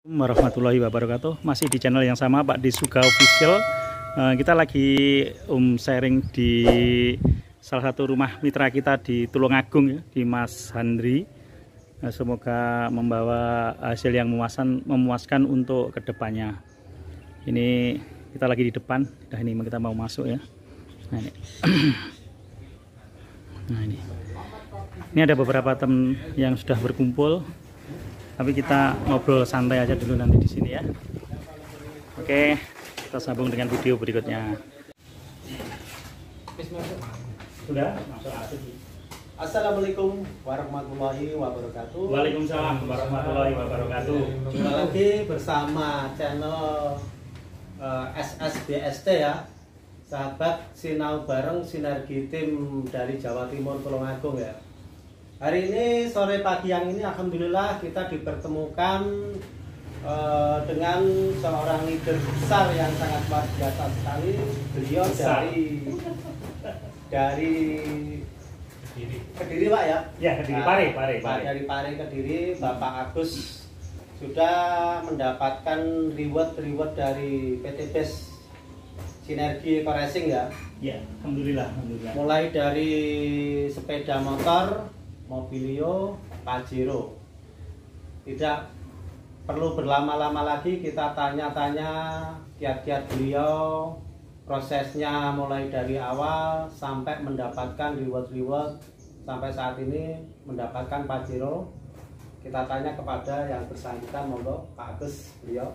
Warahmatullahi wabarakatuh. Masih di channel yang sama, Pak Disuga Official. Kita lagi sharing di salah satu rumah mitra kita di Tulungagung ya, di Mas Handri. Semoga membawa hasil yang memuaskan untuk kedepannya. Ini kita lagi di depan. Nah, ini kita mau masuk ya. Nah, ini. Nah, ini ada beberapa teman yang sudah berkumpul. Tapi kita ngobrol santai aja dulu nanti di sini ya. Oke, kita sambung dengan video berikutnya. Sudah? Assalamualaikum warahmatullahi wabarakatuh. Waalaikumsalam warahmatullahi wabarakatuh. Jumpa lagi bersama channel SSBST ya. Sahabat Sinau Bareng Sinergi Tim dari Jawa Timur Tulungagung ya. Hari ini sore pagi yang ini alhamdulillah kita dipertemukan dengan seorang leader besar yang sangat luar biasa sekali. Beliau dari Kediri Pak ya? Ya, Kediri, Pare. Dari Pare Kediri, Bapak Agus sudah mendapatkan reward dari PT BES Sinergi Eco Racing ya. Ya, alhamdulillah. Mulai dari sepeda motor, Mobilio, Pajero. Tidak perlu berlama-lama lagi, kita tanya-tanya kiat-kiat beliau, prosesnya mulai dari awal sampai mendapatkan reward sampai saat ini mendapatkan Pajero. Kita tanya kepada yang bersangkutan, monggo Pak Agus, beliau.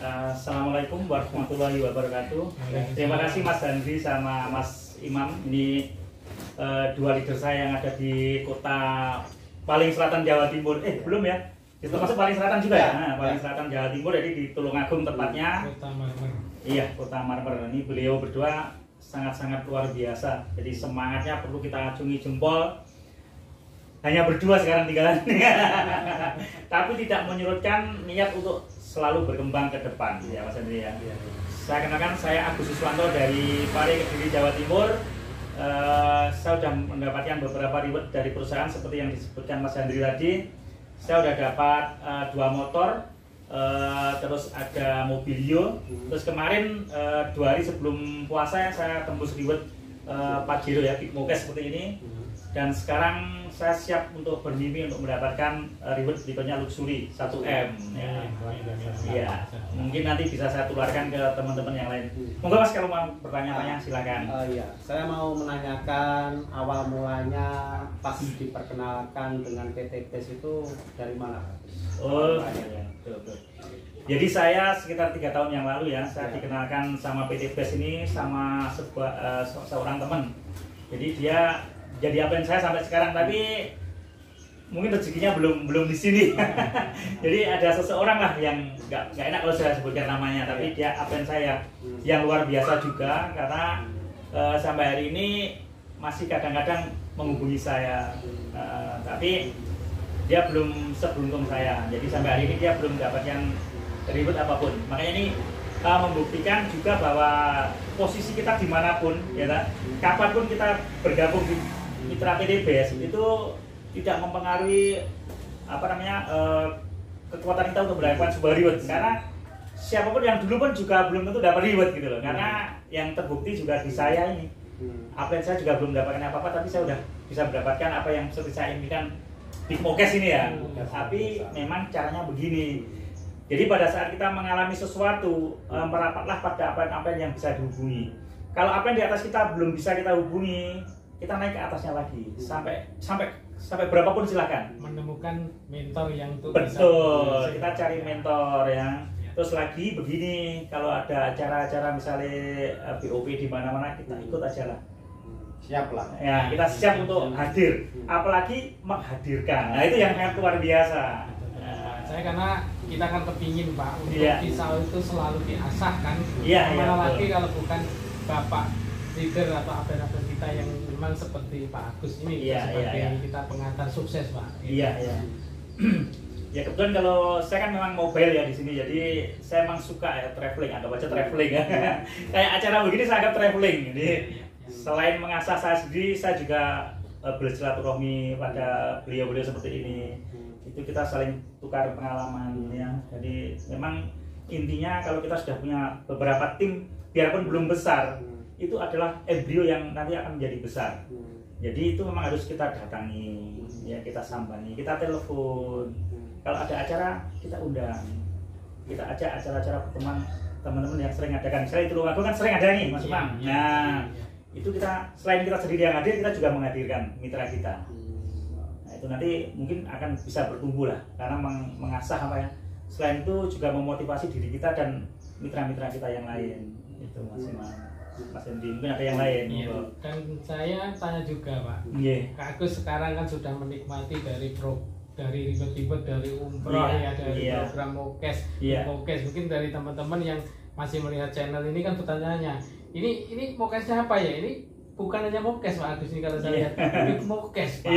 Assalamualaikum warahmatullahi wabarakatuh. Terima kasih Mas Handri sama Mas Imam. Ini dua leader saya yang ada di kota paling selatan Jawa Timur. Belum ya? Itu masuk paling selatan juga ya? Nah, paling selatan Jawa Timur, jadi di Tulungagung tepatnya. Kota Marmer. Iya, Kota Marmer. Ini beliau berdua sangat-sangat luar biasa. Jadi semangatnya perlu kita acungi jempol. Hanya berdua sekarang tinggalan. Tapi tidak menyurutkan niat untuk selalu berkembang ke depan ya Mas Andri ya. Saya kenalkan, saya Agus Suswanto dari Pare Kediri Jawa Timur. Saya sudah mendapatkan beberapa reward dari perusahaan seperti yang disebutkan Mas Handri tadi. Saya sudah dapat 2 motor, terus ada Mobilio. Terus kemarin 2 hari sebelum puasa saya tembus reward Pajero ya, Big Mokes seperti ini. Dan sekarang saya siap untuk bermimpi untuk mendapatkan reward berikutnya Luxury 1M ya. Iya, mungkin nanti bisa saya tularkan ke teman-teman yang lain. Monggo Mas, kalau mau bertanya-tanya silakan. Iya, saya mau menanyakan awal mulanya pas diperkenalkan dengan PT BES itu dari mana? Oh, iya. Betul. Jadi saya sekitar 3 tahun yang lalu ya, saya dikenalkan sama PT BES ini sama seorang teman. Jadi dia jadi apen saya sampai sekarang, tapi mungkin rezekinya belum di sini. Jadi ada seseorang lah yang nggak enak kalau saya sebutkan namanya, tapi dia apen saya yang luar biasa juga, karena sampai hari ini masih kadang-kadang menghubungi saya, tapi dia belum seberuntung saya. Jadi sampai hari ini dia belum mendapatkan reward apapun. Makanya ini membuktikan juga bahwa posisi kita dimanapun, ya, kapanpun kita bergabung di mitra PT BES itu tidak mempengaruhi kekuatan kita untuk mendapatkan sebuah reward, karena siapapun yang dulu pun juga belum tentu dapat reward gitu loh. Karena yang terbukti juga di saya ini, saya juga belum mendapatkan apa-apa, tapi saya sudah bisa mendapatkan apa yang seperti saya inginkan, Big Mokes ini ya. Tapi memang caranya begini. Jadi pada saat kita mengalami sesuatu, merapatlah pada apa yang bisa dihubungi. Kalau apa yang di atas kita belum bisa kita hubungi, kita naik ke atasnya lagi, sampai berapapun silakan. Menemukan mentor yang tuh betul, bisa kita cari mentor ya. Terus lagi begini, kalau ada acara-acara misalnya BOP di mana-mana, kita ikut aja lah. Siap lah. Ya, kita siap untuk hadir, apalagi menghadirkan. Nah, itu yang luar biasa. Saya karena kita kan kepingin Pak untuk pisau itu selalu diasah kan. Mana lagi kalau bukan Bapak leader atau apen-apen kita yang memang seperti Pak Agus ini, sebagai kita pengantar sukses Pak. Iya. Ya kebetulan kalau saya kan memang mobile ya di sini, jadi saya memang suka ya traveling, anggap aja traveling ya. Kayak acara begini saya anggap traveling. Jadi selain mengasah saya sendiri, saya juga bersilaturahmi pada beliau-beliau seperti ini. Itu kita saling tukar pengalaman ya. Jadi memang intinya kalau kita sudah punya beberapa tim, biarpun belum besar, itu adalah embrio yang nanti akan menjadi besar. Jadi itu memang harus kita datangi, ya kita sambangi, kita telepon. Kalau ada acara kita undang, kita ajak acara-acara pertemuan teman-teman yang sering adakan. Misalnya itu aku kan sering ada nih Mas Umam. Nah itu kita selain kita sendiri yang hadir, kita juga menghadirkan mitra kita. Nah itu nanti mungkin akan bisa bertumbuh lah, karena mengasah apa ya. Selain itu juga memotivasi diri kita dan mitra-mitra kita yang lain. Itu Mas Umam. Mas Hendy, mungkin ada yang lain. Iya. Dan saya tanya juga Pak, Kak Agus sekarang kan sudah menikmati dari ribet-ribet dari umroh dari program Mokes, Mokes. Mungkin dari teman-teman yang masih melihat channel ini kan pertanyaannya, ini Mokesnya apa ya? Ini bukan hanya Mokes Pak Agus ini kalau saya lihat, ini Mokes Pak.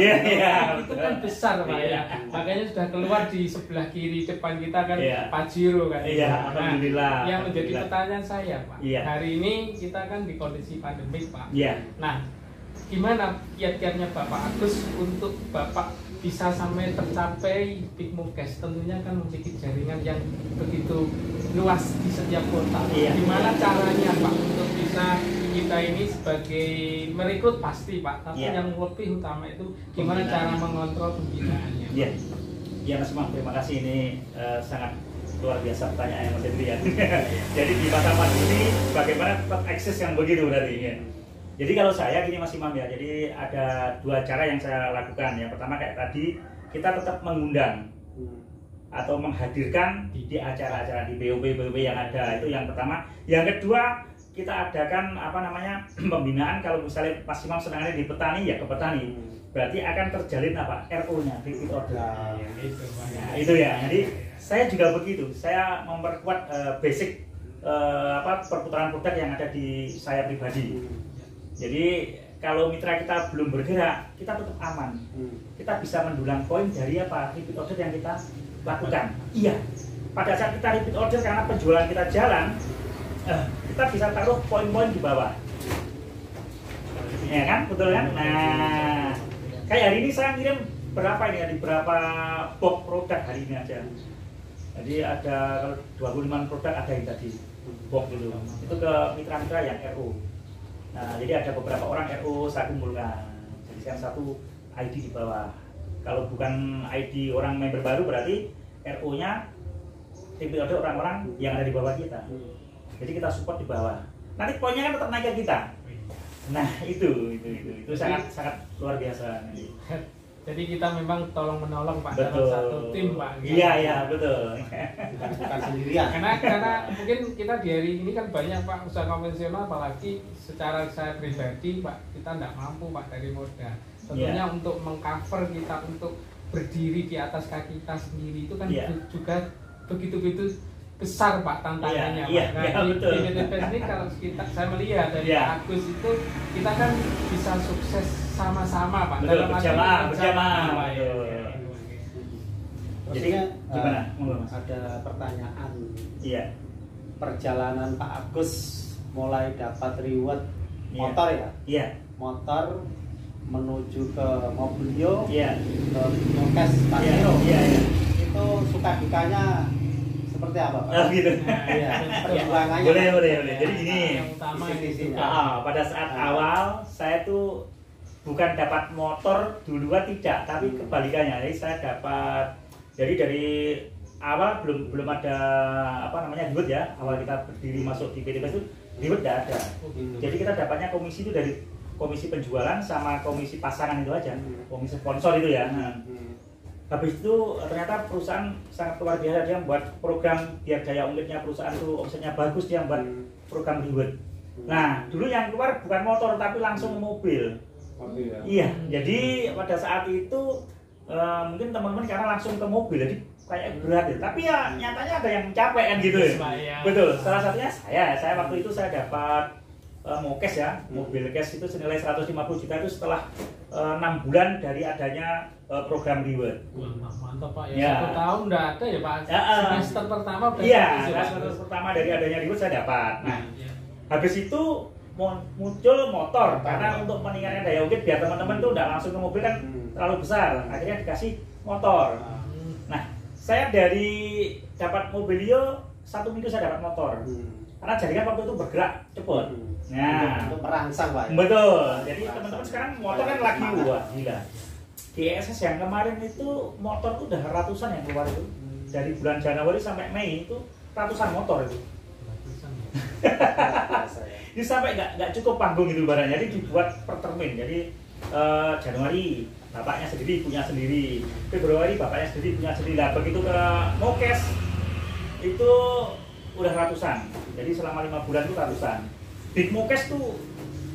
Itu kan besar Pak ya. Makanya sudah keluar di sebelah kiri depan kita kan Pajero kan. Alhamdulillah. Yang menjadi pertanyaan saya Pak, hari ini kita kan di kondisi pandemik Pak. Nah, gimana kiat-kiatnya Bapak Agus untuk Bapak bisa sampai tercapai Big Mokes? Tentunya kan memiliki jaringan yang begitu luas di setiap kota. Gimana caranya Pak untuk bisa kita ini sebagai merekrut pasti Pak, tapi yang lebih utama itu gimana cara mengontrol pembinaannya? Ya Mas Umam, terima kasih, ini sangat luar biasa pertanyaannya Mas Hendy ya. Jadi di masa pandemi bagaimana tetap eksis yang begitu berarti ya. Jadi kalau saya gini Mas Imam ya, jadi ada dua cara yang saya lakukan. Yang pertama kayak tadi, kita tetap mengundang atau menghadirkan di acara-acara di BOP yang ada, itu yang pertama. Yang kedua, kita adakan apa namanya pembinaan. Kalau misalnya Mas Imam senangnya di petani ya ke petani, berarti akan terjalin apa RO-nya, repeat order. Itu ya. Jadi saya juga begitu. Saya memperkuat basic perputaran produk yang ada di saya pribadi. Jadi kalau mitra kita belum bergerak, kita tetap aman. Kita bisa mendulang poin dari apa repeat order yang kita lakukan. Pada saat kita repeat order karena penjualan kita jalan, kita bisa taruh poin-poin di bawah. Ya kan, betul kan? Nah, kayak hari ini saya ngirim berapa ini? Ada berapa box produk hari ini aja. Jadi ada kalau 25 produk ada yang tadi box gitu. Itu ke mitra-mitra yang RO. Nah, jadi ada beberapa orang RO saya kumpulkan. Jadi yang satu ID di bawah. Kalau bukan ID orang member baru berarti RO-nya repeat order orang-orang yang ada di bawah kita. Jadi kita support di bawah. Nanti poinnya kan tetap naik ke kita. Nah, itu sangat luar biasa. Jadi kita memang tolong menolong Pak dalam satu tim Pak. Iya betul. Bukan sendirian. Karena mungkin kita di hari ini kan banyak Pak usaha konvensional, apalagi secara saya pribadi Pak, kita tidak mampu Pak dari modal. Tentunya untuk mengcover kita untuk berdiri di atas kaki kita sendiri itu kan juga begitu besar Pak tantangannya Pak. Betul. Di BTPS ini kalau saya melihat dari Pak Agus itu kita kan bisa sukses sama-sama Pak. Betul, berjamaah. Jadi gimana? Ada pertanyaan. Perjalanan Pak Agus mulai dapat reward motor motor menuju ke Mobilio, ke Mokes Pajero. Itu suka dukanya seperti apa Pak? Perjuangannya. Boleh. Jadi gini, pada saat awal saya tuh bukan dapat motor duluan, tidak, tapi kebalikannya. Jadi saya dapat, jadi dari awal belum ada reward ya. Awal kita berdiri masuk di PTPS itu reward tidak ada. Jadi kita dapatnya komisi itu dari komisi penjualan sama komisi pasangan itu aja, komisi sponsor itu ya. Habis itu ternyata perusahaan sangat luar biasa, dia buat program biar daya ungkitnya perusahaan itu omsetnya bagus, dia buat program reward. Nah dulu yang keluar bukan motor tapi langsung mobil. Jadi pada saat itu mungkin teman-teman karena langsung ke mobil jadi kayak berat ya. Tapi ya nyatanya ada yang capek kan gitu ya. Betul. Salah satunya saya waktu itu saya dapat Mokes ya, mobil cash itu senilai 150 juta itu setelah 6 bulan dari adanya program reward. Mantap Pak ya. 1 tahun udah ada ya Pak. Semester pertama udah. Semester pertama dari adanya reward saya dapat. Nah, habis itu muncul motor karena untuk meningkatkan daya ungkit biar teman-teman tuh udah langsung ke mobil kan terlalu besar. Akhirnya dikasih motor. Saya dari dapat Mobilio 1 minggu saya dapat motor. Karena jaringan waktu itu bergerak cepat. Nah, untuk merangsang Pak. Betul. Jadi teman-teman sekarang motor kan lagi wah gila. Di ESS yang kemarin itu motor tuh udah ratusan yang keluar itu. Dari bulan Januari sampai Mei itu ratusan motor itu. Ini sampai nggak cukup panggung itu barangnya, jadi dibuat per termin. Jadi Januari bapaknya sendiri punya sendiri, Februari bapaknya sendiri punya sendiri. Lah begitu ke Mokes itu udah ratusan. Jadi selama 5 bulan itu ratusan. Big Mokes tuh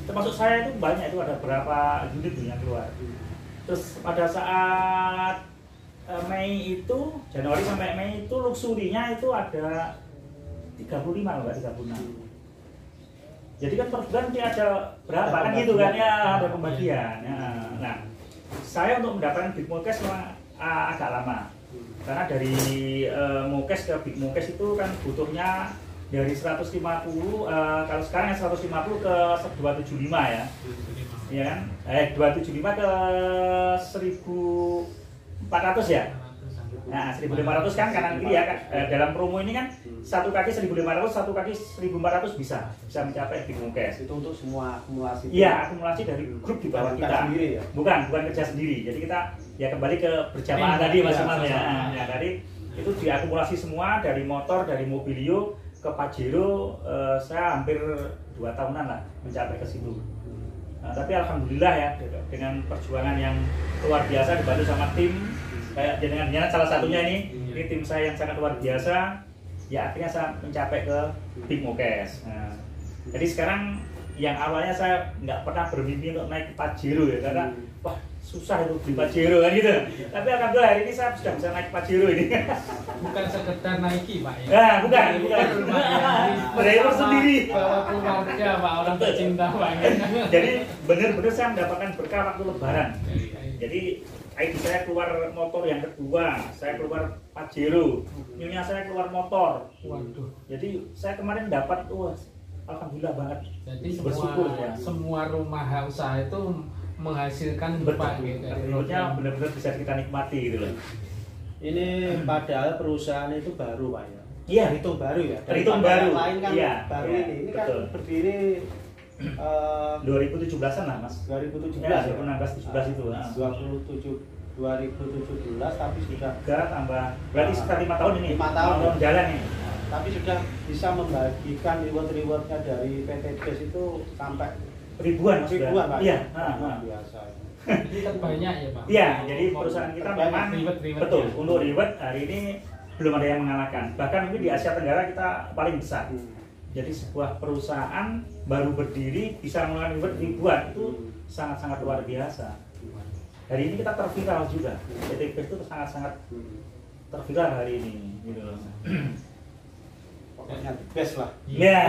termasuk saya itu banyak, itu ada berapa unit yang keluar. Terus pada saat Mei itu, Januari sampai Mei itu luxurinya itu ada 35 enggak 36. Jadi kan per bulan dia ada berapa kan gitu kan ya, ada pembagian. Nah, saya untuk mendapatkan Big Mokes memang agak lama. Karena dari Mokes ke Big Mokes itu kan butuhnya dari 150 kalau sekarang 150 ke 275 ya. Iya kan? 275 ke 1400 ya. Nah, 1.500 kan kanan kiri ya kan. Dalam promo ini kan satu kaki 1.500, satu kaki 1.400 bisa mencapai Big Mokes. Itu untuk semua akumulasi. Iya, akumulasi dari grup di bawah kita. Sendiri, ya? Bukan kerja sendiri. Jadi kita ya kembali ke berjamaah tadi Mas Imam ya. Nah, dari itu diakumulasi semua dari motor, dari Mobilio ke Pajero, saya hampir 2 tahunan lah mencapai ke situ. Nah, tapi alhamdulillah ya dengan perjuangan yang luar biasa dibantu sama tim kayak dengan salah satunya ini tim saya yang sangat luar biasa, ya akhirnya saya mencapai ke Big Mokes. Nah, jadi sekarang yang awalnya saya nggak pernah bermimpi untuk naik Pajero ya, karena wah susah itu beli Pajero kan gitu. Tapi alhamdulillah hari ini saya sudah bisa naik Pajero ini. Bukan sekedar naiki Pak ya. Nah, bukan. Driver sendiri. Bawa keluarga Pak, orang tercinta Pak. Jadi benar-benar saya mendapatkan berkah waktu Lebaran. Jadi ID saya keluar motor yang kedua, saya keluar Pajero, nyonya saya keluar motor. Waduh. Jadi saya kemarin dapat, alhamdulillah banget. Jadi bersyukur ya. Semua rumah usaha itu menghasilkan Pak gitu. Teknologinya benar-benar bisa kita nikmati gitu loh. Ini padahal perusahaan itu baru Pak ya. Iya, terhitung baru ya. Terhitung baru. Lain kan iya, baru iya, ini betul. kan berdiri 2017-an lah Mas. 2017 ya, 2016 17 itu. 2017 tapi sudah 3 tambah berarti sekitar 5 tahun ini. 5 tahun jalan ini. Tapi sudah bisa membagikan reward-rewardnya dari PT BES itu sampai ribuan Mas. Ribuan Pak. Iya, biasa. Jadi terbanyak ya Pak. Iya, jadi perusahaan kita memang betul ya. untuk reward hari ini belum ada yang mengalahkan. Bahkan mungkin di Asia Tenggara kita paling besar. Jadi sebuah perusahaan baru berdiri bisa mengeluarkan reward ribuan itu sangat-sangat luar biasa. Hari ini kita terviral juga. PT BES itu sangat-sangat terviral hari ini gitu loh. Pokoknya the best lah. Iya.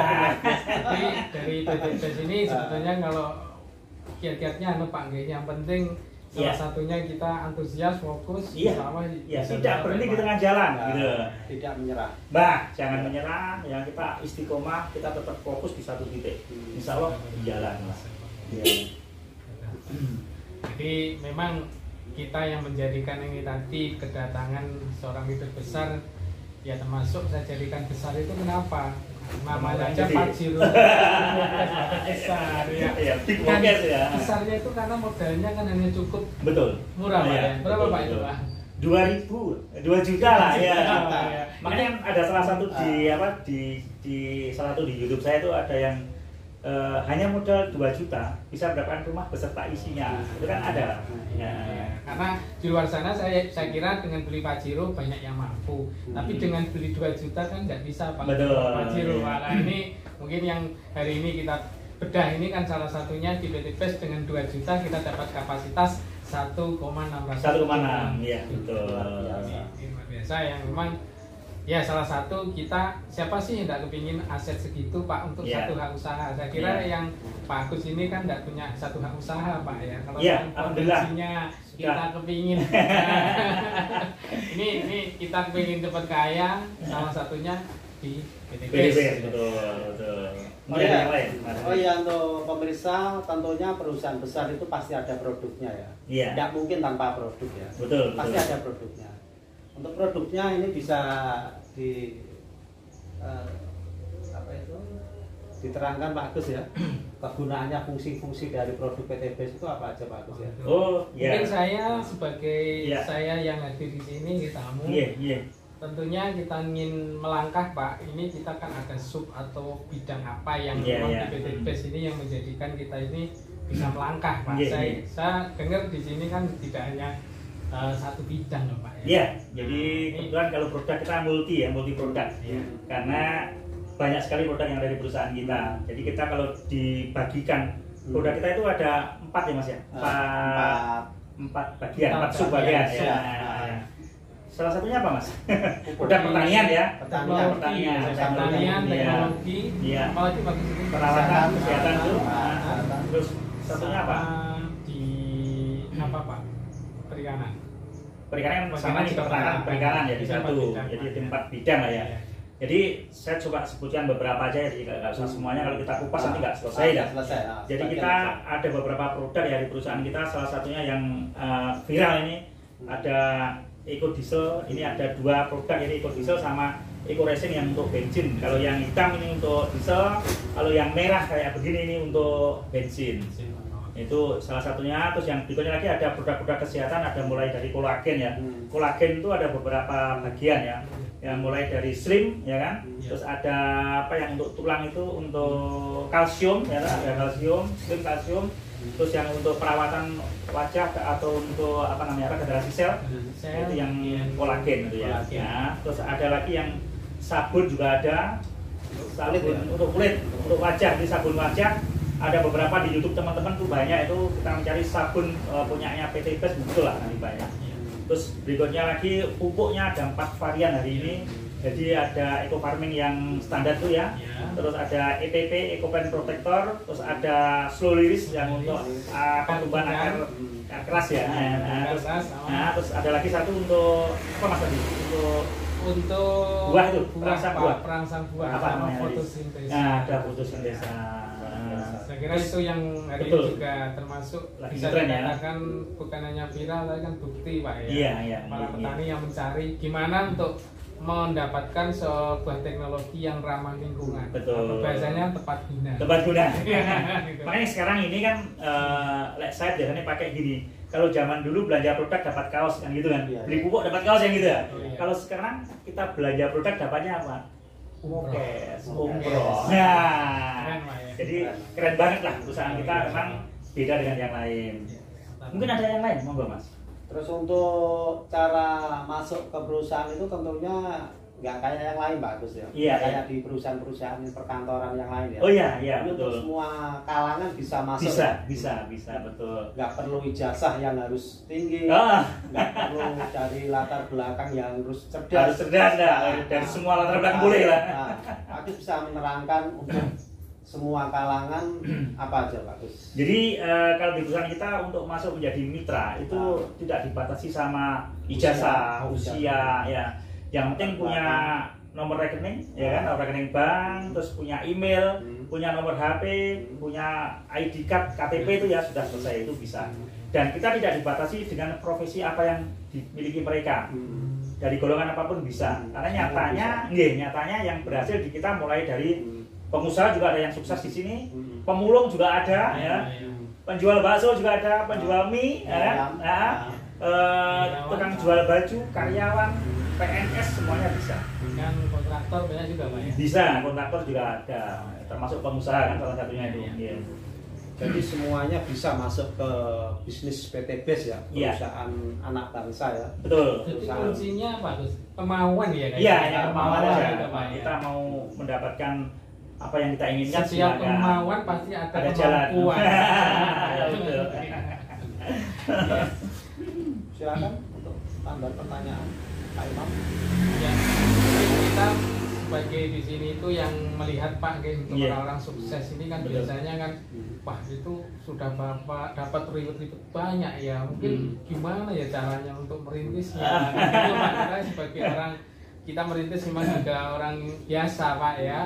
Jadi dari PT BES ini sebetulnya kalau kiat-kiatnya Pak G, yang penting salah satunya kita antusias, fokus, sama tidak berhenti di tengah jalan gitu. Tidak menyerah. Jangan menyerah, ya kita istiqomah, kita tetap fokus di satu titik. Insya Allah jalan lah. Jadi memang kita yang menjadikan ini tadi kedatangan seorang leader besar, ya termasuk saya jadikan besar itu kenapa? Namanya aja Pajero besar ya. Big Mokes ya. Besarnya itu karena modalnya kan hanya cukup murah Pak ya. Berapa Pak itu Pak? 2 juta lah ya. Makanya ada salah satu di salah satu di YouTube saya itu ada yang hanya modal 2 juta bisa mendapatkan rumah beserta isinya. Itu kan ada. Ya. Karena di luar sana saya kira dengan beli Pajero banyak yang mampu. Tapi dengan beli 2 juta kan nggak bisa Pak. Pajero. Nah, ini mungkin yang hari ini kita bedah ini kan salah satunya di PT BES dengan 2 juta kita dapat kapasitas 1,6. Iya betul. Luar biasa yang memang ya salah satu kita siapa sih yang tidak kepingin aset segitu Pak untuk satu hak usaha. Saya kira yang Pak Agus ini kan tidak punya satu hak usaha Pak ya. Kalau potensinya kita kepingin ini kita kepingin cepat kaya, salah satunya di PT BES. Betul. Oh iya, untuk pemirsa tentunya perusahaan besar itu pasti ada produknya ya. Iya. Tidak mungkin tanpa produk ya. Betul. Pasti ada produknya. Untuk produknya ini bisa diterangkan Pak Agus ya, kegunaannya, fungsi-fungsi dari produk PT BES itu apa aja Pak Agus ya? Oh, ya. Mungkin saya sebagai saya yang hadir di sini di tamu, tentunya kita ingin melangkah Pak. Ini kita kan ada sub atau bidang apa yang memang di PT BES ini yang menjadikan kita ini bisa melangkah Pak. Saya dengar di sini kan tidak hanya satu bidang loh Pak. Iya, jadi kebetulan kalau produk kita multi produk, karena banyak sekali produk yang dari perusahaan kita. Jadi kita kalau dibagikan produk kita itu ada 4 ya Mas ya, 4 bagian, 4 sub bagian ya. Salah satunya apa Mas? Produk pertanian ya, pertanian, teknologi, apalagi perawatan, kesehatan itu. Terus satunya apa? Di apa Pak? Perikanan sama nih, perikanan jadi satu, jadi 4 bidang lah ya. Jadi saya coba sebutkan beberapa aja ya, jadi nggak usah semuanya, kalau kita kupas nanti nggak selesai dah. Jadi kita ada beberapa produk ya di perusahaan kita, salah satunya yang viral ini ada Eco Diesel. Ini ada 2 produk, ini Eco Diesel sama Eco Racing yang untuk bensin. Kalau yang hitam ini untuk diesel, kalau yang merah kayak begini ini untuk bensin. Itu salah satunya. Terus yang berikutnya lagi ada produk-produk kesehatan, ada mulai dari kolagen ya. Kolagen itu ada beberapa bagian ya. Yang mulai dari shrimp ya kan. Terus ada apa yang untuk tulang itu untuk kalsium ya, ada kalsium, shrimp kalsium. Terus yang untuk perawatan wajah atau untuk apa namanya regenerasi sel itu yang kolagen itu ya. Terus ada lagi yang sabun juga ada. Sabun untuk kulit, untuk wajah, di sabun wajah. Ada beberapa di YouTube teman-teman tuh banyak, itu kita mencari sabun punyanya PT BES betul lah nanti banyak. Terus berikutnya lagi pupuknya ada 4 varian hari ini. Jadi ada Eco Farming yang standar tuh ya. Terus ada EPP, Eco Plant Protector. Terus ada Slow Release yang untuk pertumbuhan akar keras ya. Terus ada lagi satu untuk apa Mas tadi? Untuk buah itu, perangsang buah. Apa namanya? Fotosintesa. Nah, ada fotosintesa. Saya kira itu yang hari ini juga termasuk lagi bisa tren, dikatakan bukan hanya viral, tapi kan bukti Pak ya. Para petani yang mencari gimana untuk mendapatkan sebuah teknologi yang ramah lingkungan. Betul. Biasanya tepat guna. Tepat guna. Makanya sekarang ini kan saya biasanya pakai gini. Kalau zaman dulu belanja produk dapat kaos kan gitu kan. Beli pupuk dapat kaos yang gitu ya. Kalau sekarang kita belanja produk dapatnya apa? Umroh. Nah, jadi keren banget lah perusahaan kita, memang beda dengan yang lain. Mungkin ada yang lain, monggo Mas. Terus untuk cara masuk ke perusahaan itu tentunya nggak kayak yang lain Pak Agus ya. Kayak di perusahaan-perusahaan perkantoran yang lain ya. Oh iya, betul. Untuk semua kalangan bisa masuk. Bisa, betul. Nggak perlu ijazah yang harus tinggi. Nggak perlu cari latar belakang yang harus cerdas. Harus cerdas dari semua latar belakang boleh lah. Pak Agus bisa menerangkan untuk semua kalangan apa aja Pak Agus? Jadi kalau di perusahaan kita untuk masuk menjadi mitra itu tidak dibatasi sama ijazah, usia ya. Yang penting punya nomor rekening ya kan, nomor rekening bank, terus punya email, punya nomor HP, punya ID card, KTP itu ya sudah selesai, itu bisa. Dan kita tidak dibatasi dengan profesi apa yang dimiliki mereka. Dari golongan apapun bisa. Karena nyatanya yang berhasil di kita mulai dari pengusaha juga ada yang sukses di sini, pemulung juga ada ya. Penjual bakso juga ada, penjual mie ya. Tukang jual baju, karyawan, PNS semuanya bisa. Dengan kontraktor banyak juga Pak ya? Bisa, kontraktor juga ada, termasuk pengusaha kan salah satunya itu. Jadi semuanya bisa masuk ke bisnis PT BES ya, perusahaan anak bangsa ya. Betul. Jadi kuncinya apa Gus? Kemauan ya? Iya, kemauan aja. Kita mau mendapatkan apa yang kita inginkan. Setiap kemauan pasti ada kemampuan. Betul. Silakan untuk tambah pertanyaan. Ya, kita sebagai di sini itu yang melihat Pak untuk orang-orang sukses ini kan biasanya kan wah itu sudah Bapak dapat ribet-ribet banyak ya, mungkin gimana ya caranya untuk merintisnya. Itu Pak, kita sebagai orang, kita merintis memang juga orang biasa Pak ya,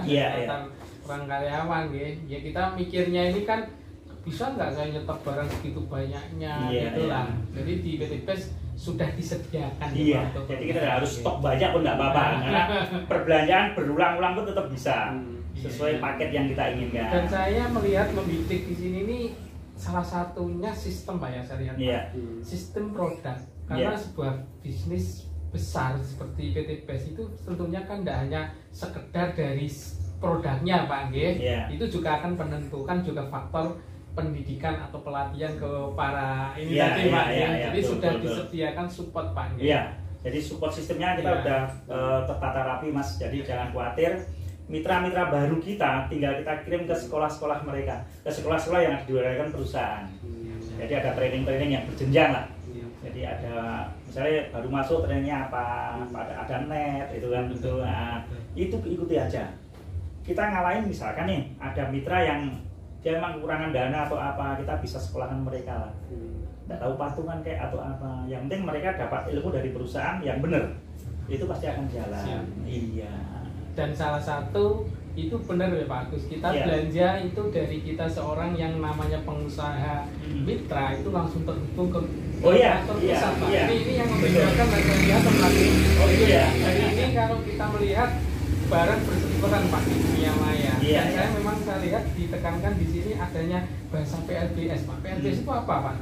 orang karyawan ya kita mikirnya ini kan bisa nggak saya nyetok barang segitu banyaknya gitulah. Jadi di PT BES sudah disediakan. Iya, jadi kita harus stok banyak pun nggak apa-apa, karena perbelanjaan berulang-ulang pun tetap bisa sesuai paket yang kita inginkan. Dan saya melihat membidik di sini ini salah satunya sistem Pak ya, saya lihat. Iya. Sistem produk, karena sebuah bisnis besar seperti PT BES itu tentunya kan tidak hanya sekedar dari produknya Pak Nggih, itu juga akan menentukan juga faktor pendidikan atau pelatihan ke para ini tadi Pak ya. Jadi betul, sudah disediakan support Pak Nggih. Iya. Jadi support sistemnya kita udah tertata rapi Mas. Jadi jangan khawatir. Mitra-mitra baru kita tinggal kita kirim ke sekolah-sekolah mereka, ke sekolah-sekolah yang diadakan perusahaan. Jadi ada training-training yang berjenjang lah. Jadi ada misalnya baru masuk trainingnya apa, ada net itu kan itu. Nah, itu ikuti aja. Kita ngalahin misalkan nih ada mitra yang dia memang kekurangan dana atau apa, kita bisa sekolahkan mereka lah. Nggak tahu patungan kayak atau apa. Yang penting mereka dapat ilmu dari perusahaan yang benar. Itu pasti akan jalan. Siap. Iya. Dan salah satu itu benar ya Pak Agus, kita belanja itu dari kita seorang yang namanya pengusaha mitra itu langsung terhubung ke kantor pusat Pak. Ini yang membedakan Media Tempat. Oh iya. Jadi ini kalau kita melihat barang berseliweran Pak di dunia maya. Dan saya memang saya lihat ditekankan di sini adanya bahasa PLBS Pak. PLBS itu apa Pak?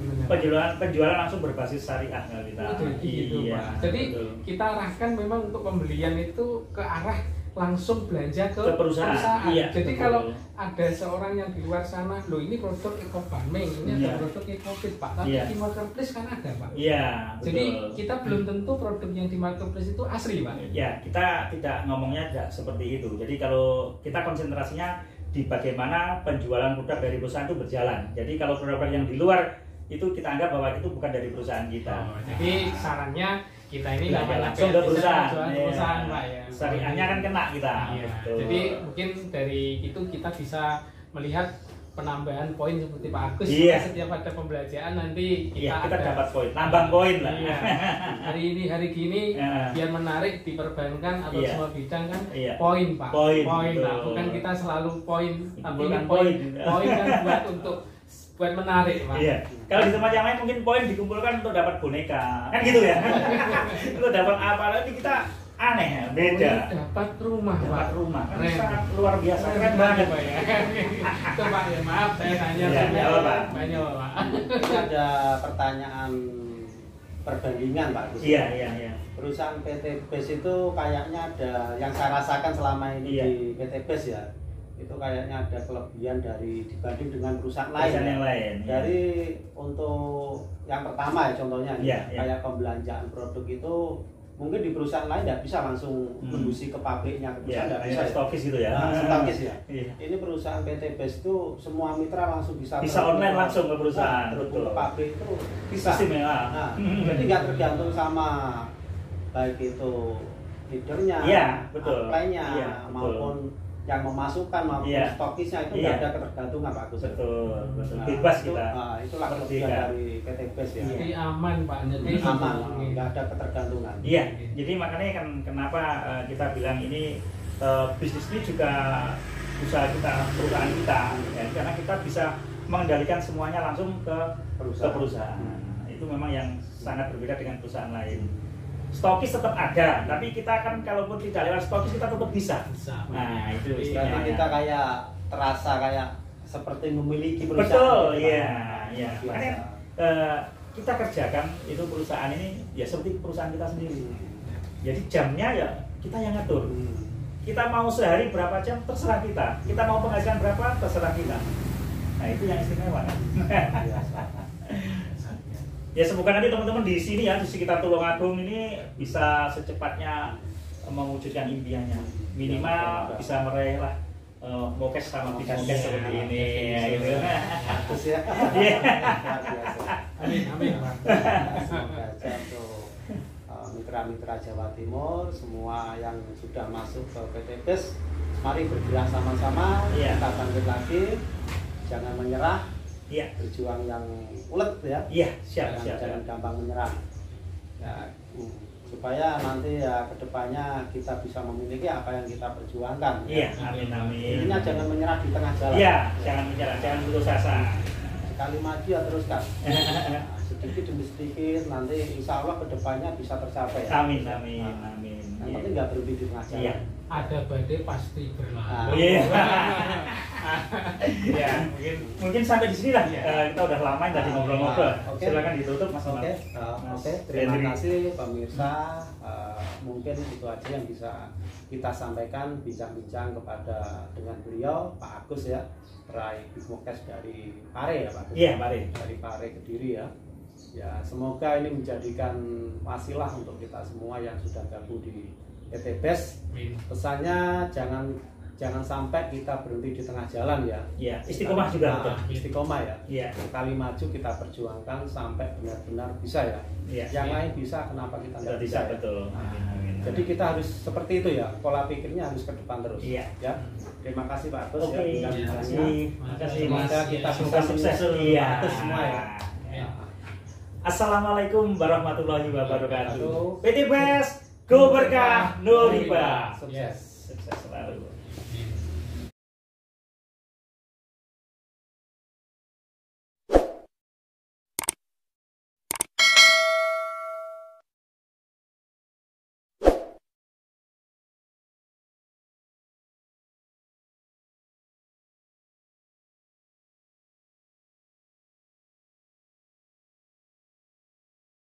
Penjualan langsung berbasis syariah kita. Gitu, Pak. Jadi kita arahkan memang untuk pembelian itu ke arah langsung belanja ke perusahaan. Iya, jadi kalau ada seorang yang di luar sana, loh ini produk Eco Farming, ini ada produk Eco Fit Pak, tapi di marketplace kan ada Pak. Iya. Jadi kita belum tentu produk yang di marketplace itu asli Pak. Ya, kita tidak ngomongnya tidak seperti itu. Jadi kalau kita konsentrasinya di bagaimana penjualan produk dari perusahaan itu berjalan. Jadi kalau produk yang di luar itu kita anggap bahwa itu bukan dari perusahaan kita. Jadi sarannya kita ini nggak langsung ke perusahaan, Pak ya. Syariahnya kan kena kita. Iya. Jadi mungkin dari itu kita bisa melihat penambahan poin seperti Pak Agus. Setiap ada pembelanjaan nanti kita dapat poin, nambah poin lah. Iya. Hari gini biar menarik diperbankan atau semua bidang kan poin Pak. Poin Pak. Bukan kita selalu poin, tapi poin kan buat menarik Pak. Iya. Kalau di tempat yang lain mungkin poin dikumpulkan untuk dapat boneka, kan gitu ya. Untuk dapat apa lagi kita aneh, beda. Dapat rumah, dapat rumah. Kan keren. sangat luar biasa, keren banget Pak ya. Itu Pak ya, maaf saya tanya banyak Pak. Ini ada pertanyaan perbandingan Pak Gus. Iya. Perusahaan PT BES itu kayaknya ada yang saya rasakan selama ini di PT BES ya. Itu kayaknya ada kelebihan dibanding dengan perusahaan lain. Dari untuk yang pertama ya contohnya kayak pembelanjaan produk itu mungkin di perusahaan lain tidak bisa langsung mendusi ke pabriknya, ke perusahaan tidak bisa stokis gitu ya. Stokis ya. Ini perusahaan PT BES itu semua mitra langsung bisa online langsung ke perusahaan, ke pabrik itu bisa. Jadi nggak tergantung sama baik itu leadernya, supply-nya maupun yang memasukkan maupun stokisnya itu nggak ada ketergantungan Pak Agus. Betul. Bebas kita. Itulah kelebihan dari PT BES ya. Jadi aman Pak. Jadi aman, nggak ada ketergantungan. Iya. Jadi makanya kan kenapa kita bilang ini bisnis ini juga usaha kita, perusahaan kita, ya, karena kita bisa mengendalikan semuanya langsung ke perusahaan. Itu memang yang sangat berbeda dengan perusahaan lain. Stokis tetap ada, tapi kita kan kalaupun tidak lewat stokis kita tetap bisa. Nah itu istilahnya. Kita kayak terasa kayak seperti memiliki perusahaan. Betul, iya. Makanya kita kerjakan itu perusahaan ini ya seperti perusahaan kita sendiri. Jadi jamnya ya kita yang ngatur. Kita mau sehari berapa jam terserah kita. Kita mau penghasilan berapa terserah kita. Nah itu yang istimewa kan. Ya semoga nanti teman-teman di sini ya di sekitar Tulungagung ini bisa secepatnya mewujudkan impiannya. Minimal bisa meraih lah mokes sama mokes seperti ini ya gitu. Bagus ya. Amin. Semoga aja untuk mitra-mitra Jawa Timur semua yang sudah masuk ke PT BES, mari bergerak sama-sama, kita bangkit lagi, jangan menyerah. Berjuang yang ulet ya. Jangan gampang menyerah. Ya, supaya nanti ya kedepannya kita bisa memiliki apa yang kita perjuangkan. Amin. Intinya jangan menyerah di tengah jalan. Jangan menyerah, jangan putus asa. Sekali maju ya teruskan. sedikit demi sedikit nanti insya Allah kedepannya bisa tercapai ya. Amin, amin, amin. Yang penting nggak berhenti di tengah jalan. Iya. Ada badai pasti berlalu. Iya. Ya, mungkin sampai di sini lah. Kita udah lama tadi ngobrol-ngobrol. Silakan ditutup Mas. Oke, terima kasih pemirsa. Mungkin itu aja yang bisa kita sampaikan bincang-bincang kepada dengan beliau Pak Agus ya, peraih Bigmokes dari Pare ya Pak Agus. Iya, Pare. Dari Pare Kediri ya. Ya, semoga ini menjadikan wasilah untuk kita semua yang sudah gabung di PT BES. Pesannya jangan sampai kita berhenti di tengah jalan ya. Iya, istiqomah juga betul. Istiqomah ya. Iya. Sekali maju kita perjuangkan sampai benar-benar bisa ya. Iya. Yang lain bisa, kenapa kita nggak bisa? Ya? Betul. Amin, amin. Jadi kita harus seperti itu ya. Pola pikirnya harus ke depan terus. Iya. Ya. Terima kasih Pak Agus Oke. ya. Terima kasih. Semoga kita sukses iya. semua ya. Assalamualaikum warahmatullahi wabarakatuh. PT BES Go Berkah No Riba. Sukses. Sukses selalu.